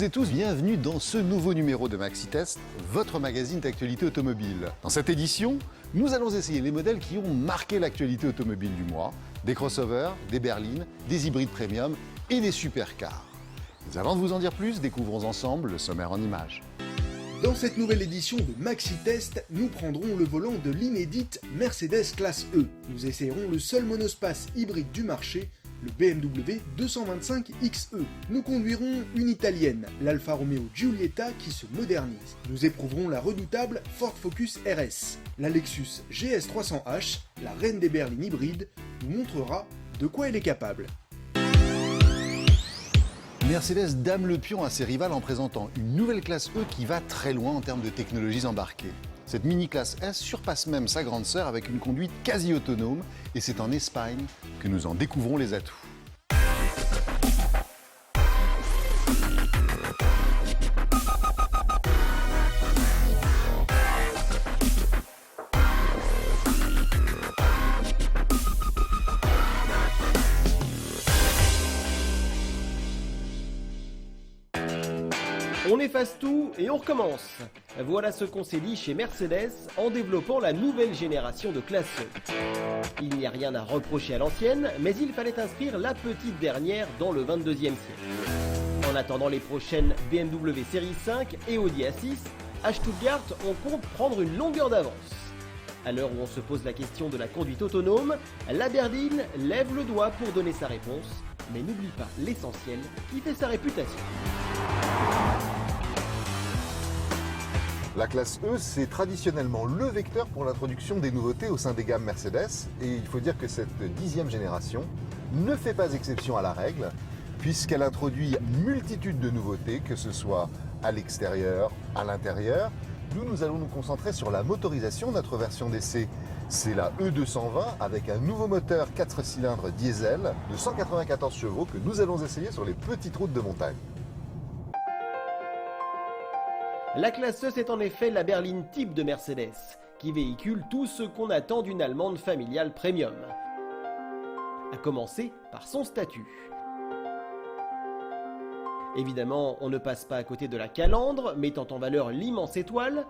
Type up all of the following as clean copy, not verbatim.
et tous, bienvenue dans ce nouveau numéro de Maxi-Test, votre magazine d'actualité automobile. Dans cette édition, nous allons essayer les modèles qui ont marqué l'actualité automobile du mois, des crossovers, des berlines, des hybrides premium et des supercars. Mais avant de vous en dire plus, découvrons ensemble le sommaire en images. Dans cette nouvelle édition de Maxi-Test, nous prendrons le volant de l'inédite Mercedes classe E. Nous essayerons le seul monospace hybride du marché, le BMW 225 XE. Nous conduirons une italienne, l'Alfa Romeo Giulietta qui se modernise. Nous éprouverons la redoutable Ford Focus RS. La Lexus GS 300H, la reine des berlines hybrides, nous montrera de quoi elle est capable. Mercedes dame le pion à ses rivales en présentant une nouvelle classe E qui va très loin en termes de technologies embarquées. Cette mini-classe S surpasse même sa grande sœur avec une conduite quasi autonome et c'est en Espagne que nous en découvrons les atouts. On efface tout et on recommence. Voilà ce qu'on s'est dit chez Mercedes en développant la nouvelle génération de classe E. Il n'y a rien à reprocher à l'ancienne, mais il fallait inscrire la petite dernière dans le 22e siècle. En attendant les prochaines BMW Série 5 et Audi A6, à Stuttgart, on compte prendre une longueur d'avance. À l'heure où on se pose la question de la conduite autonome, la berline lève le doigt pour donner sa réponse, mais n'oublie pas l'essentiel qui fait sa réputation. La classe E, c'est traditionnellement le vecteur pour l'introduction des nouveautés au sein des gammes Mercedes. Et il faut dire que cette 10e génération ne fait pas exception à la règle, puisqu'elle introduit une multitude de nouveautés, que ce soit à l'extérieur, à l'intérieur. Nous allons nous concentrer sur la motorisation. Notre version d'essai, c'est la E220 avec un nouveau moteur 4 cylindres diesel de 194 chevaux que nous allons essayer sur les petites routes de montagne. La classe E, c'est en effet la berline type de Mercedes, qui véhicule tout ce qu'on attend d'une allemande familiale premium. À commencer par son statut. Évidemment, on ne passe pas à côté de la calandre, mettant en valeur l'immense étoile,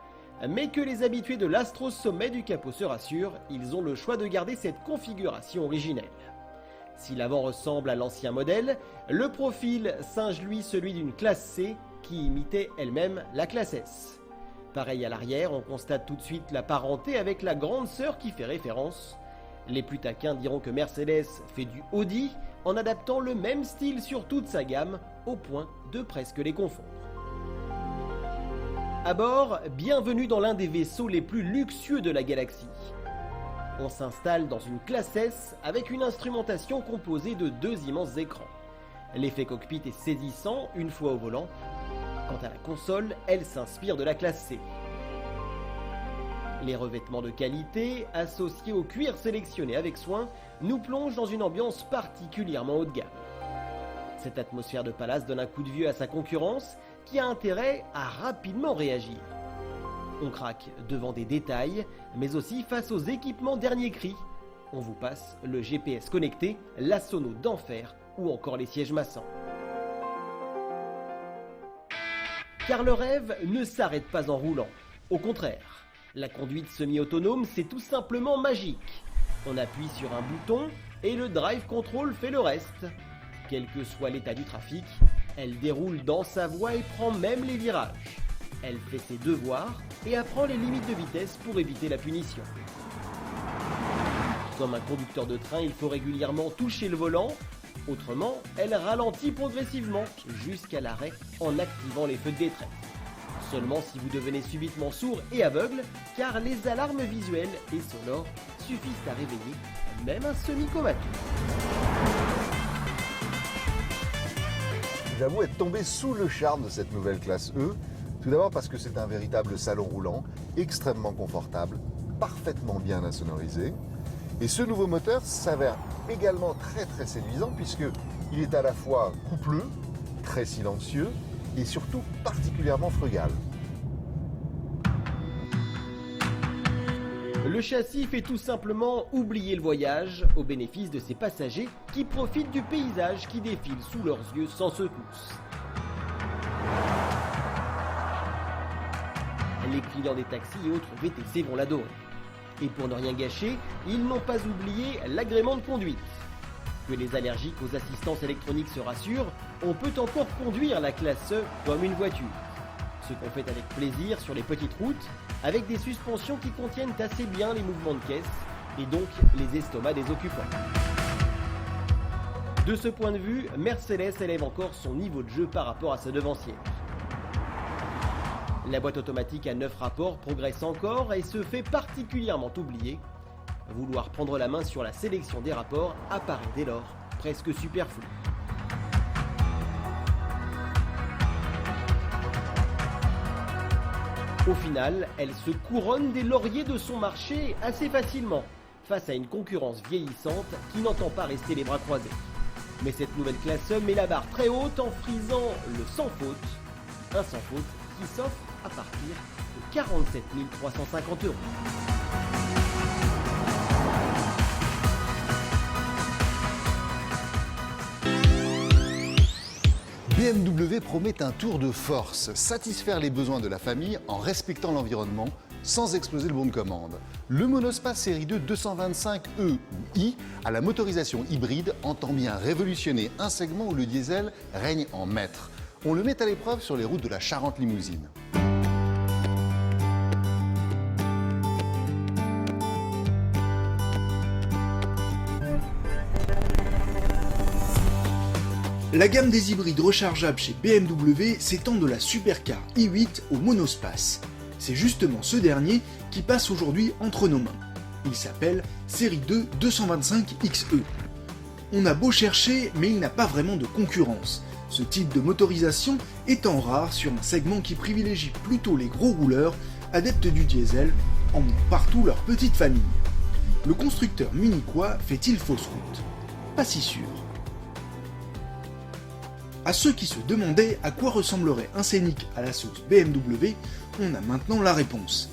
mais que les habitués de l'astro sommet du capot se rassurent, ils ont le choix de garder cette configuration originelle. Si l'avant ressemble à l'ancien modèle, le profil singe lui celui d'une classe C, qui imitait elle-même la classe S. Pareil à l'arrière, on constate tout de suite la parenté avec la grande sœur qui fait référence. Les plus taquins diront que Mercedes fait du Audi en adaptant le même style sur toute sa gamme, au point de presque les confondre. À bord, bienvenue dans l'un des vaisseaux les plus luxueux de la galaxie. On s'installe dans une classe S avec une instrumentation composée de 2 immenses écrans. L'effet cockpit est saisissant une fois au volant. Quant à la console, elle s'inspire de la classe C. Les revêtements de qualité, associés au cuir sélectionné avec soin, nous plongent dans une ambiance particulièrement haut de gamme. Cette atmosphère de palace donne un coup de vieux à sa concurrence, qui a intérêt à rapidement réagir. On craque devant des détails, mais aussi face aux équipements dernier cri. On vous passe le GPS connecté, la sono d'enfer ou encore les sièges massants. Car le rêve ne s'arrête pas en roulant. Au contraire, la conduite semi-autonome, c'est tout simplement magique. On appuie sur un bouton et le drive control fait le reste. Quel que soit l'état du trafic, elle déroule dans sa voie et prend même les virages. Elle fait ses devoirs et apprend les limites de vitesse pour éviter la punition. Comme un conducteur de train, il faut régulièrement toucher le volant. Autrement, elle ralentit progressivement jusqu'à l'arrêt en activant les feux de détresse. Seulement si vous devenez subitement sourd et aveugle, car les alarmes visuelles et sonores suffisent à réveiller même un semi-comateux. J'avoue être tombé sous le charme de cette nouvelle classe E. Tout d'abord parce que c'est un véritable salon roulant, extrêmement confortable, parfaitement bien insonorisé. Et ce nouveau moteur s'avère également très séduisant puisqu'il est à la fois coupleux, très silencieux et surtout particulièrement frugal. Le châssis fait tout simplement oublier le voyage au bénéfice de ses passagers qui profitent du paysage qui défile sous leurs yeux sans secousse. Les clients des taxis et autres VTC vont l'adorer. Et pour ne rien gâcher, ils n'ont pas oublié l'agrément de conduite. Que les allergiques aux assistances électroniques se rassurent, on peut encore conduire la classe E comme une voiture. Ce qu'on fait avec plaisir sur les petites routes, avec des suspensions qui contiennent assez bien les mouvements de caisse et donc les estomacs des occupants. De ce point de vue, Mercedes élève encore son niveau de jeu par rapport à sa devancière. La boîte automatique à 9 rapports progresse encore et se fait particulièrement oublier. Vouloir prendre la main sur la sélection des rapports apparaît dès lors presque superflu. Au final, elle se couronne des lauriers de son marché assez facilement, face à une concurrence vieillissante qui n'entend pas rester les bras croisés. Mais cette nouvelle classe met la barre très haute en frisant le sans faute, un sans faute qui s'offre à partir de 47 350 €. BMW promet un tour de force, satisfaire les besoins de la famille en respectant l'environnement sans exploser le bon de commande. Le monospace série 2 225e ou i à la motorisation hybride entend bien révolutionner un segment où le diesel règne en maître. On le met à l'épreuve sur les routes de la Charente-Limousine. La gamme des hybrides rechargeables chez BMW s'étend de la supercar i8 au monospace. C'est justement ce dernier qui passe aujourd'hui entre nos mains. Il s'appelle Série 2 225xe. On a beau chercher, mais il n'a pas vraiment de concurrence. Ce type de motorisation étant rare sur un segment qui privilégie plutôt les gros rouleurs, adeptes du diesel, emmenant partout leur petite famille. Le constructeur munichois fait-il fausse route? Pas si sûr. À ceux qui se demandaient à quoi ressemblerait un Scénic à la sauce BMW, on a maintenant la réponse.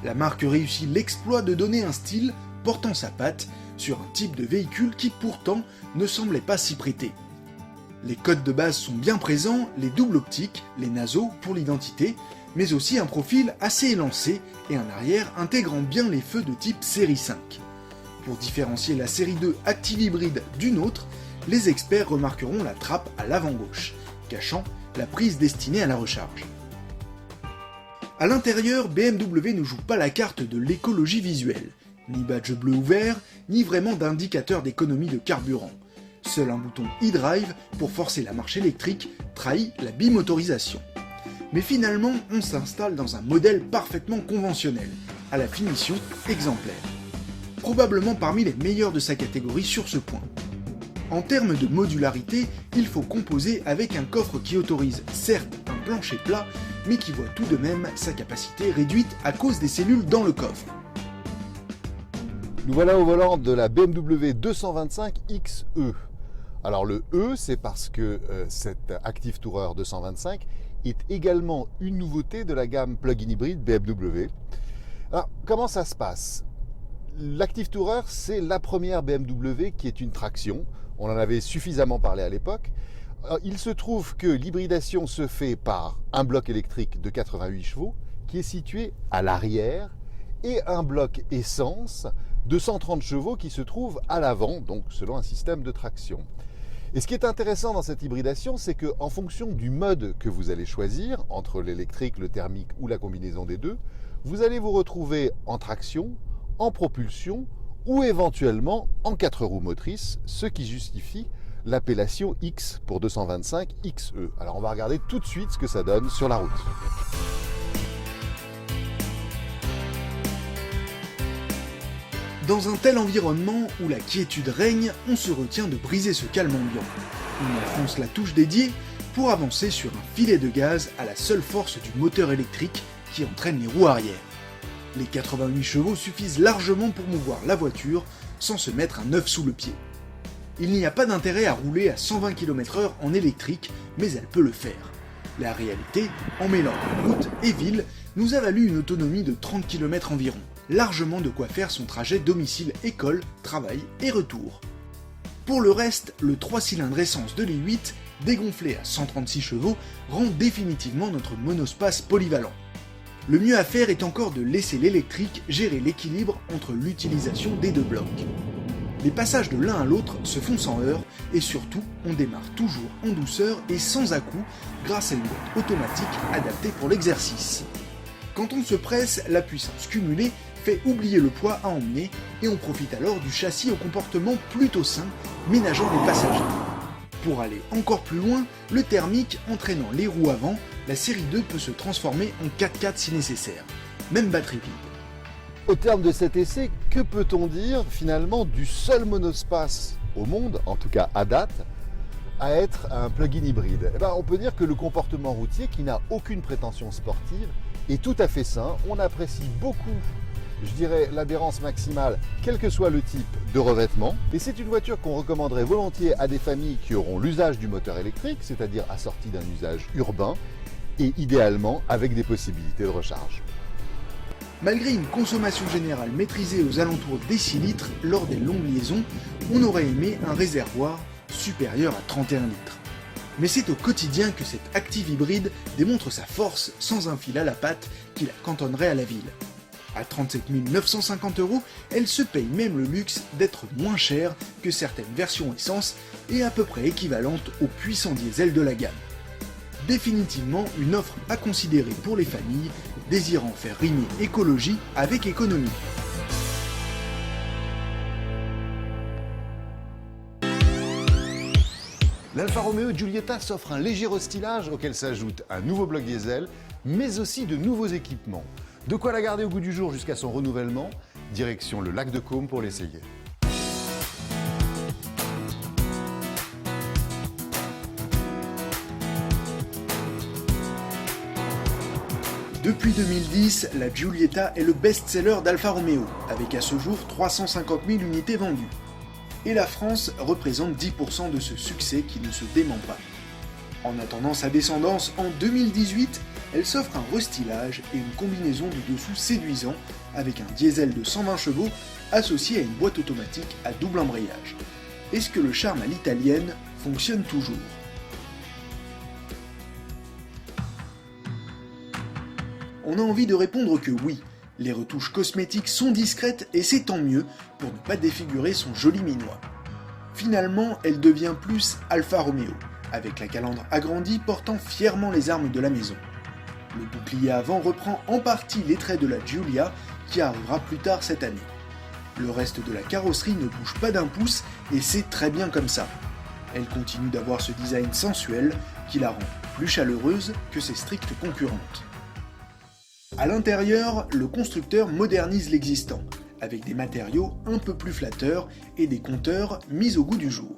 La marque réussit l'exploit de donner un style portant sa patte sur un type de véhicule qui pourtant ne semblait pas s'y prêter. Les codes de base sont bien présents, les doubles optiques, les naseaux pour l'identité, mais aussi un profil assez élancé et un arrière intégrant bien les feux de type série 5. Pour différencier la série 2 Active Hybride d'une autre, les experts remarqueront la trappe à l'avant gauche, cachant la prise destinée à la recharge. A l'intérieur, BMW ne joue pas la carte de l'écologie visuelle, ni badge bleu ou vert, ni vraiment d'indicateur d'économie de carburant. Seul un bouton e-drive pour forcer la marche électrique trahit la bimotorisation. Mais finalement, on s'installe dans un modèle parfaitement conventionnel, à la finition exemplaire. Probablement parmi les meilleurs de sa catégorie sur ce point. En termes de modularité, il faut composer avec un coffre qui autorise certes un plancher plat, mais qui voit tout de même sa capacité réduite à cause des cellules dans le coffre. Nous voilà au volant de la BMW 225xe. Alors le E, c'est parce que cette Active Tourer 225 est également une nouveauté de la gamme plug-in hybride BMW. Alors comment ça se passe? L'Active Tourer, c'est la première BMW qui est une traction. On en avait suffisamment parlé à l'époque. Il se trouve que l'hybridation se fait par un bloc électrique de 88 chevaux qui est situé à l'arrière et un bloc essence de 130 chevaux qui se trouve à l'avant, donc selon un système de traction. Et ce qui est intéressant dans cette hybridation, c'est qu'en fonction du mode que vous allez choisir, entre l'électrique, le thermique ou la combinaison des deux, vous allez vous retrouver en traction, en propulsion ou éventuellement en 4 roues motrices, ce qui justifie l'appellation X pour 225xe. Alors on va regarder tout de suite ce que ça donne sur la route. Dans un tel environnement où la quiétude règne, on se retient de briser ce calme ambiant. On enfonce la touche dédiée pour avancer sur un filet de gaz à la seule force du moteur électrique qui entraîne les roues arrière. Les 88 chevaux suffisent largement pour mouvoir la voiture sans se mettre un œuf sous le pied. Il n'y a pas d'intérêt à rouler à 120 km/h en électrique, mais elle peut le faire. La réalité, en mêlant route et ville, nous a valu une autonomie de 30 km environ, largement de quoi faire son trajet domicile-école, travail et retour. Pour le reste, le 3 cylindres essence de l'I8, dégonflé à 136 chevaux, rend définitivement notre monospace polyvalent. Le mieux à faire est encore de laisser l'électrique gérer l'équilibre entre l'utilisation des deux blocs. Les passages de l'un à l'autre se font sans heurts et surtout on démarre toujours en douceur et sans à-coups grâce à une boîte automatique adaptée pour l'exercice. Quand on se presse, la puissance cumulée fait oublier le poids à emmener et on profite alors du châssis au comportement plutôt sain, ménageant les passagers. Pour aller encore plus loin, le thermique entraînant les roues avant, la série 2 peut se transformer en 4x4 si nécessaire. Même batterie vide. Au terme de cet essai, que peut-on dire finalement du seul monospace au monde, en tout cas à date, à être un plug-in hybride? On peut dire que le comportement routier, qui n'a aucune prétention sportive, est tout à fait sain. On apprécie beaucoup, je dirais, l'adhérence maximale, quel que soit le type de revêtement. Et c'est une voiture qu'on recommanderait volontiers à des familles qui auront l'usage du moteur électrique, c'est-à-dire assorti d'un usage urbain, et idéalement avec des possibilités de recharge. Malgré une consommation générale maîtrisée aux alentours des 6 litres lors des longues liaisons, on aurait aimé un réservoir supérieur à 31 litres. Mais c'est au quotidien que cette active hybride démontre sa force sans un fil à la patte qui la cantonnerait à la ville. À 37 950 €, elle se paye même le luxe d'être moins chère que certaines versions essence et à peu près équivalente aux puissants diesel de la gamme. Définitivement une offre à considérer pour les familles désirant faire rimer écologie avec économie. L'Alfa Romeo Giulietta s'offre un léger restylage auquel s'ajoute un nouveau bloc diesel, mais aussi de nouveaux équipements. De quoi la garder au goût du jour jusqu'à son renouvellement, direction le lac de Caume pour l'essayer. Depuis 2010, la Giulietta est le best-seller d'Alfa Romeo, avec à ce jour 350 000 unités vendues. Et la France représente 10% de ce succès qui ne se dément pas. En attendant sa descendance en 2018, elle s'offre un restylage et une combinaison de dessous séduisant avec un diesel de 120 chevaux associé à une boîte automatique à double embrayage. Est-ce que le charme à l'italienne fonctionne toujours ? On a envie de répondre que oui. Les retouches cosmétiques sont discrètes et c'est tant mieux pour ne pas défigurer son joli minois. Finalement, elle devient plus Alfa Romeo, avec la calandre agrandie portant fièrement les armes de la maison. Le bouclier avant reprend en partie les traits de la Giulia qui arrivera plus tard cette année. Le reste de la carrosserie ne bouge pas d'un pouce et c'est très bien comme ça. Elle continue d'avoir ce design sensuel qui la rend plus chaleureuse que ses strictes concurrentes. À l'intérieur, le constructeur modernise l'existant, avec des matériaux un peu plus flatteurs et des compteurs mis au goût du jour.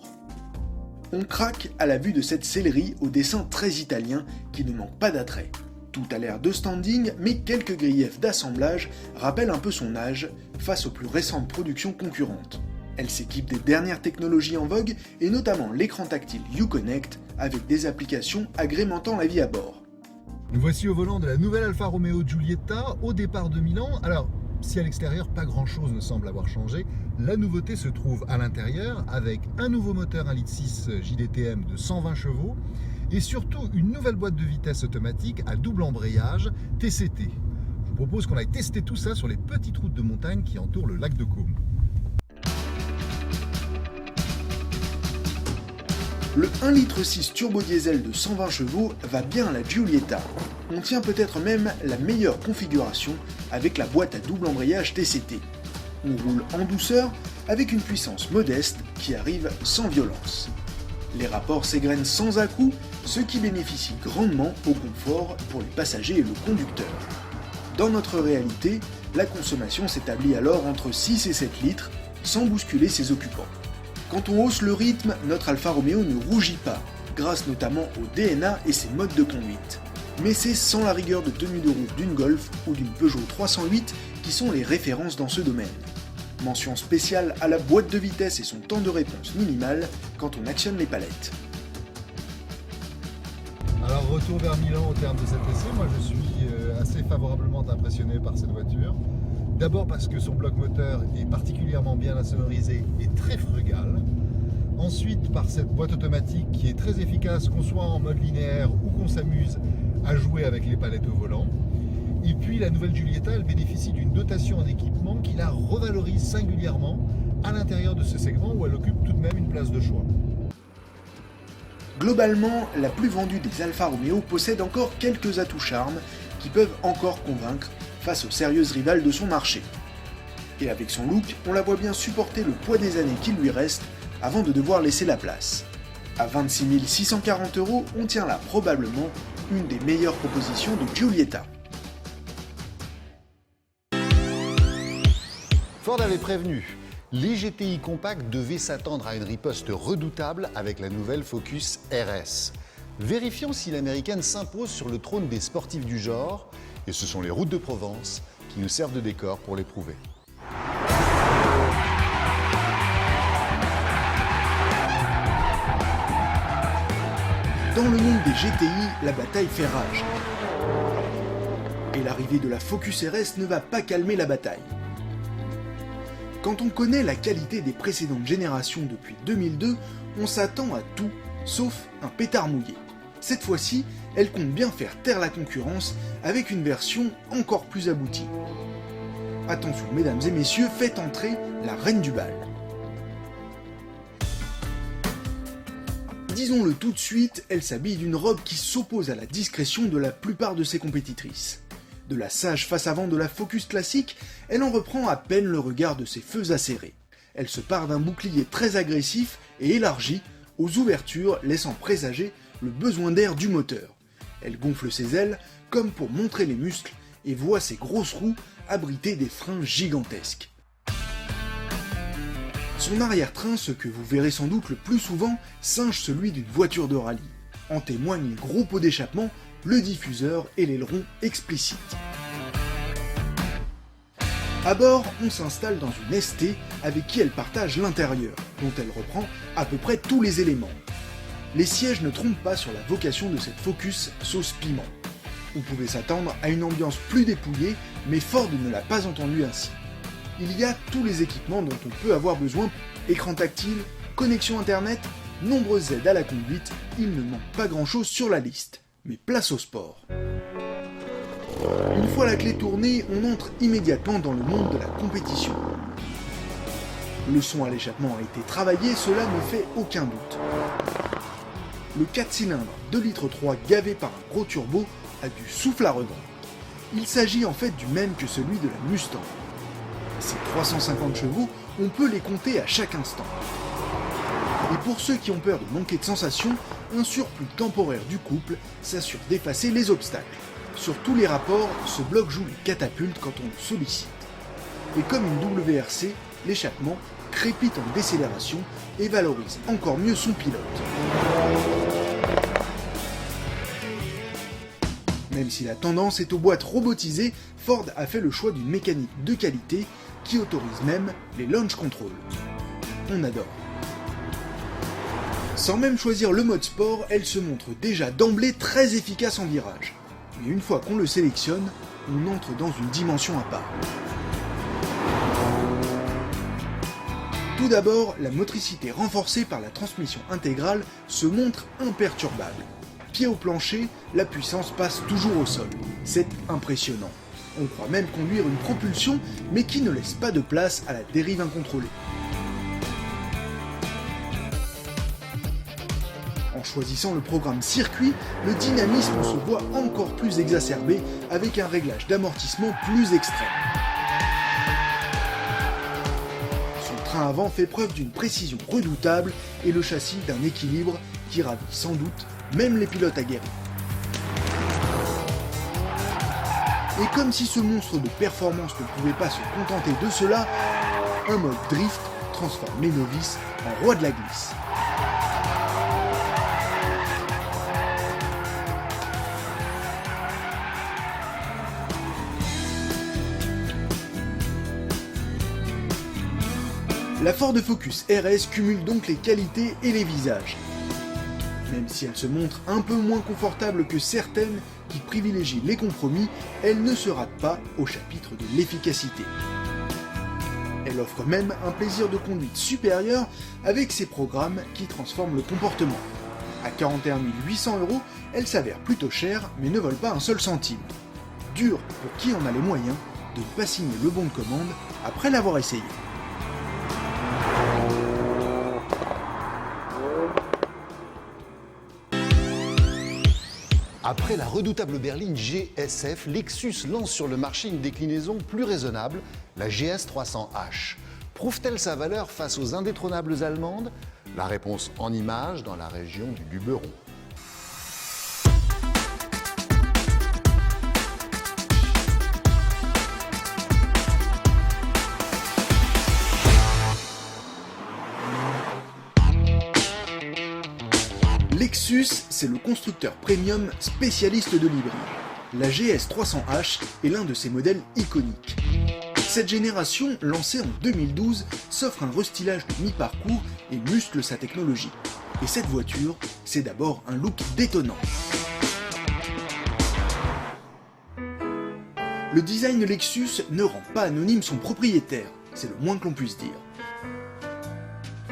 On craque à la vue de cette sellerie au dessin très italien qui ne manque pas d'attrait. Tout a l'air de standing, mais quelques griefs d'assemblage rappellent un peu son âge face aux plus récentes productions concurrentes. Elle s'équipe des dernières technologies en vogue et notamment l'écran tactile Uconnect avec des applications agrémentant la vie à bord. Nous voici au volant de la nouvelle Alfa Romeo Giulietta au départ de Milan. Alors, si à l'extérieur pas grand chose ne semble avoir changé, la nouveauté se trouve à l'intérieur avec un nouveau moteur 1.6 litre JDTM de 120 chevaux et surtout une nouvelle boîte de vitesse automatique à double embrayage TCT. Je vous propose qu'on aille tester tout ça sur les petites routes de montagne qui entourent le lac de Caume. Le 1,6 litre turbo diesel de 120 chevaux va bien à la Giulietta. On tient peut-être même la meilleure configuration avec la boîte à double embrayage TCT. On roule en douceur avec une puissance modeste qui arrive sans violence. Les rapports s'égrènent sans à-coups, ce qui bénéficie grandement au confort pour les passagers et le conducteur. Dans notre réalité, la consommation s'établit alors entre 6 et 7 litres, sans bousculer ses occupants. Quand on hausse le rythme, notre Alfa Romeo ne rougit pas, grâce notamment au DNA et ses modes de conduite. Mais c'est sans la rigueur de tenue de route d'une Golf ou d'une Peugeot 308 qui sont les références dans ce domaine. Mention spéciale à la boîte de vitesse et son temps de réponse minimal quand on actionne les palettes. Alors retour vers Milan au terme de cet essai, moi je suis assez favorablement impressionné par cette voiture. D'abord parce que son bloc moteur est particulièrement bien insonorisé et très frugal. Ensuite par cette boîte automatique qui est très efficace, qu'on soit en mode linéaire ou qu'on s'amuse à jouer avec les palettes au volant. Et puis la nouvelle Giulietta, elle bénéficie d'une dotation en équipement qui la revalorise singulièrement à l'intérieur de ce segment où elle occupe tout de même une place de choix. Globalement, la plus vendue des Alfa Romeo possède encore quelques atouts charmes qui peuvent encore convaincre face aux sérieuses rivales de son marché. Et avec son look, on la voit bien supporter le poids des années qui lui restent avant de devoir laisser la place. À 26 640 €, on tient là probablement une des meilleures propositions de Giulietta. Ford avait prévenu, les GTI compacts devaient s'attendre à une riposte redoutable avec la nouvelle Focus RS. Vérifions si l'américaine s'impose sur le trône des sportifs du genre, et ce sont les routes de Provence qui nous servent de décor pour l'éprouver. Dans le monde des GTI, la bataille fait rage. Et l'arrivée de la Focus RS ne va pas calmer la bataille. Quand on connaît la qualité des précédentes générations depuis 2002, on s'attend à tout, sauf un pétard mouillé. Cette fois-ci, elle compte bien faire taire la concurrence avec une version encore plus aboutie. Attention mesdames et messieurs, faites entrer la reine du bal. Disons-le tout de suite, elle s'habille d'une robe qui s'oppose à la discrétion de la plupart de ses compétitrices. De la sage face avant de la Focus classique, elle en reprend à peine le regard de ses feux acérés. Elle se pare d'un bouclier très agressif et élargi, aux ouvertures laissant présager le besoin d'air du moteur. Elle gonfle ses ailes comme pour montrer les muscles et voit ses grosses roues abriter des freins gigantesques. Son arrière-train, ce que vous verrez sans doute le plus souvent, singe celui d'une voiture de rallye. En témoignent les gros pots d'échappement, le diffuseur et l'aileron explicites. À bord, on s'installe dans une ST avec qui elle partage l'intérieur, dont elle reprend à peu près tous les éléments. Les sièges ne trompent pas sur la vocation de cette Focus sauce piment. On pouvait s'attendre à une ambiance plus dépouillée, mais Ford ne l'a pas entendu ainsi. Il y a tous les équipements dont on peut avoir besoin, écran tactile, connexion internet, nombreuses aides à la conduite, il ne manque pas grand chose sur la liste. Mais place au sport. Une fois la clé tournée, on entre immédiatement dans le monde de la compétition. Le son à l'échappement a été travaillé, cela ne fait aucun doute. Le 4 cylindres 2,3 litres gavé par un gros turbo a du souffle à redon. Il s'agit en fait du même que celui de la Mustang. Ces 350 chevaux, on peut les compter à chaque instant. Et pour ceux qui ont peur de manquer de sensations, un surplus temporaire du couple s'assure d'effacer les obstacles. Sur tous les rapports, ce bloc joue les catapultes quand on le sollicite. Et comme une WRC, l'échappement crépite en décélération et valorise encore mieux son pilote. Même si la tendance est aux boîtes robotisées, Ford a fait le choix d'une mécanique de qualité qui autorise même les launch control. On adore. Sans même choisir le mode sport, elle se montre déjà d'emblée très efficace en virage. Mais une fois qu'on le sélectionne, on entre dans une dimension à part. Tout d'abord, la motricité renforcée par la transmission intégrale se montre imperturbable. Pied au plancher, la puissance passe toujours au sol. C'est impressionnant. On croit même conduire une propulsion, mais qui ne laisse pas de place à la dérive incontrôlée. En choisissant le programme circuit, le dynamisme se voit encore plus exacerbé avec un réglage d'amortissement plus extrême. Son train avant fait preuve d'une précision redoutable et le châssis d'un équilibre qui ravit sans doute même les pilotes aguerris. Et comme si ce monstre de performance ne pouvait pas se contenter de cela, un mode drift transforme les novices en rois de la glisse. La Ford Focus RS cumule donc les qualités et les visages. Même si elle se montre un peu moins confortable que certaines qui privilégient les compromis, elle ne se rate pas au chapitre de l'efficacité. Elle offre même un plaisir de conduite supérieur avec ses programmes qui transforment le comportement. À 41 800 €, elle s'avère plutôt chère mais ne vole pas un seul centime. dur pour qui en a les moyens de ne pas signer le bon de commande après l'avoir essayé. Après la redoutable berline GSF, Lexus lance sur le marché une déclinaison plus raisonnable, la GS 300H. Prouve-t-elle sa valeur face aux indétrônables allemandes? La réponse en images dans la région du Luberon. Lexus, c'est le constructeur premium spécialiste de l'hybride. La GS 300H est l'un de ses modèles iconiques. Cette génération, lancée en 2012, s'offre un restylage de mi-parcours et muscle sa technologie. Et cette voiture, c'est d'abord un look détonnant. Le design Lexus ne rend pas anonyme son propriétaire, c'est le moins que l'on puisse dire.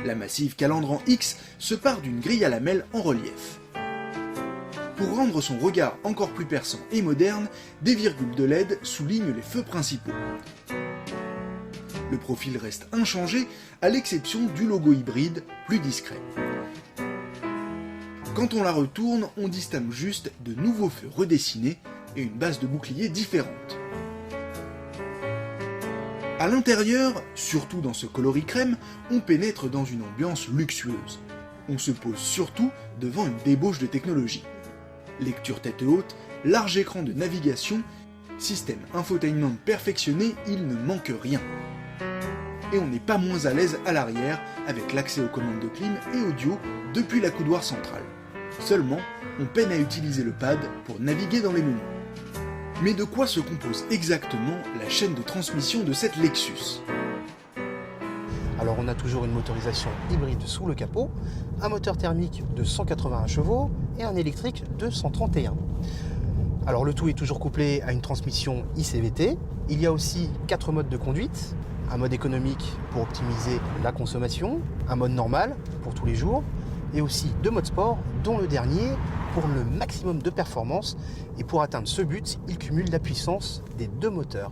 La massive calandre en X se part d'une grille à lamelles en relief. Pour rendre son regard encore plus perçant et moderne, des virgules de LED soulignent les feux principaux. Le profil reste inchangé, à l'exception du logo hybride, plus discret. Quand on la retourne, on distingue juste de nouveaux feux redessinés et une base de bouclier différente. À l'intérieur, surtout dans ce coloris crème, on pénètre dans une ambiance luxueuse. On se pose surtout devant une débauche de technologie. Lecture tête haute, large écran de navigation, système infotainment perfectionné, il ne manque rien. Et on n'est pas moins à l'aise à l'arrière avec l'accès aux commandes de clim et audio depuis la coudoir centrale. Seulement, on peine à utiliser le pad pour naviguer dans les menus. Mais de quoi se compose exactement la chaîne de transmission de cette Lexus? Alors on a toujours une motorisation hybride sous le capot, un moteur thermique de 181 chevaux et un électrique de 131. Alors le tout est toujours couplé à une transmission ICVT. Il y a aussi 4 modes de conduite, un mode économique pour optimiser la consommation, un mode normal pour tous les jours et aussi 2 modes sport dont le dernier pour le maximum de performance, et pour atteindre ce but, il cumule la puissance des 2 moteurs.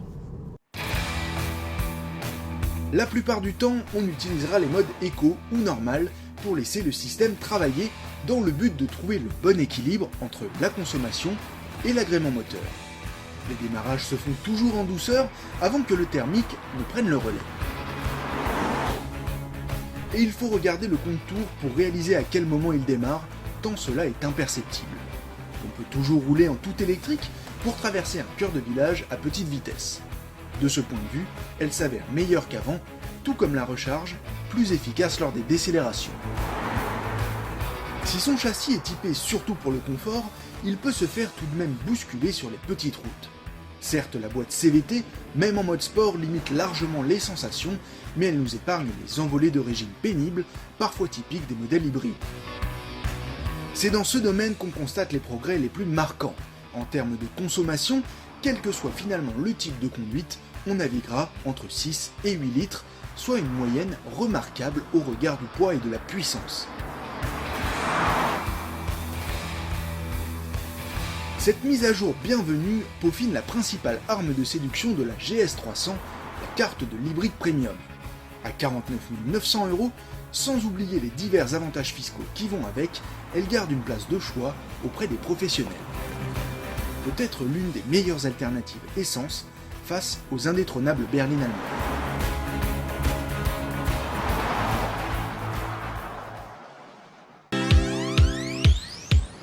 La plupart du temps, on utilisera les modes éco ou normal pour laisser le système travailler dans le but de trouver le bon équilibre entre la consommation et l'agrément moteur. Les démarrages se font toujours en douceur avant que le thermique ne prenne le relais. Et il faut regarder le contour pour réaliser à quel moment il démarre, tant cela est imperceptible. On peut toujours rouler en tout électrique pour traverser un cœur de village à petite vitesse. De ce point de vue, elle s'avère meilleure qu'avant, tout comme la recharge, plus efficace lors des décélérations. Si son châssis est typé surtout pour le confort, il peut se faire tout de même bousculer sur les petites routes. Certes, la boîte CVT, même en mode sport, limite largement les sensations, mais elle nous épargne les envolées de régime pénibles, parfois typiques des modèles hybrides. C'est dans ce domaine qu'on constate les progrès les plus marquants. En termes de consommation, quel que soit finalement le type de conduite, on naviguera entre 6 et 8 litres, soit une moyenne remarquable au regard du poids et de la puissance. Cette mise à jour bienvenue peaufine la principale arme de séduction de la GS300, la carte de l'hybride premium. À 49 900 €, sans oublier les divers avantages fiscaux qui vont avec, elle garde une place de choix auprès des professionnels. Peut-être l'une des meilleures alternatives essence face aux indétrônables berlines allemandes.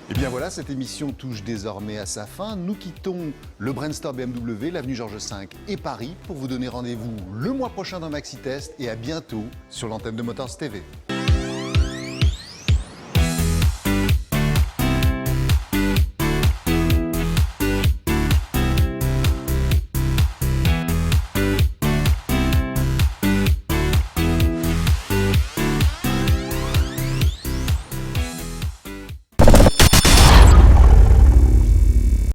Et bien voilà, cette émission touche désormais à sa fin. Nous quittons le Brandstore BMW, l'avenue Georges V et Paris pour vous donner rendez-vous le mois prochain dans Maxi Test et à bientôt sur l'antenne de Motors TV.